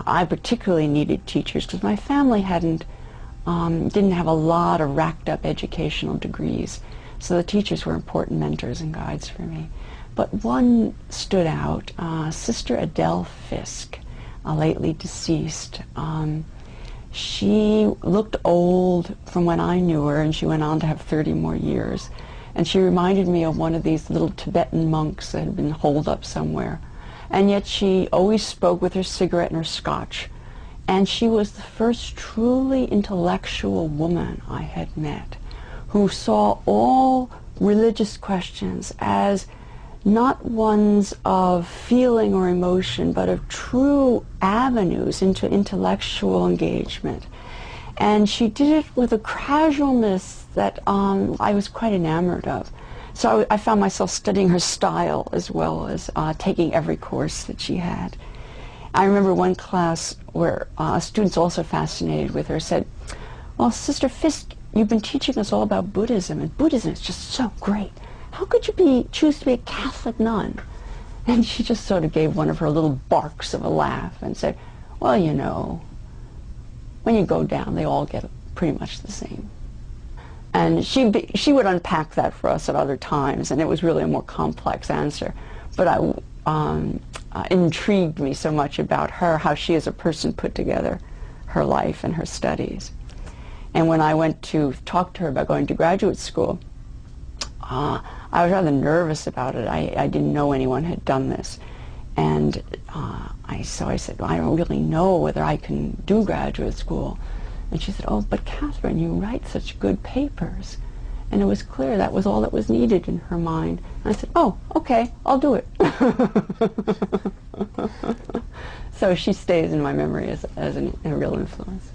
I particularly needed teachers because my family didn't have a lot of racked up educational degrees. So the teachers were important mentors and guides for me. But one stood out, Sister Adele Fisk, lately deceased. She looked old from when I knew her, and she went on to have 30 more years. And she reminded me of one of these little Tibetan monks that had been holed up somewhere. And yet she always spoke with her cigarette and her scotch. And she was the first truly intellectual woman I had met who saw all religious questions as not ones of feeling or emotion, but of true avenues into intellectual engagement. And she did it with a casualness that I was quite enamored of. So I found myself studying her style as well as taking every course that she had. I remember one class where students also fascinated with her said, "Well, Sister Fisk, you've been teaching us all about Buddhism, and Buddhism is just so great. How could you choose to be a Catholic nun?" And she just sort of gave one of her little barks of a laugh and said, "Well, you know, when you go down, they all get pretty much the same." And she would unpack that for us at other times, and it was really a more complex answer. But it intrigued me so much about her, how she as a person put together her life and her studies. And when I went to talk to her about going to graduate school, I was rather nervous about it. I didn't know anyone had done this. And so I said, "Well, I don't really know whether I can do graduate school." And she said, "Oh, but Catherine, you write such good papers." And it was clear that was all that was needed in her mind. And I said, "Oh, okay, I'll do it." So she stays in my memory as a real influence.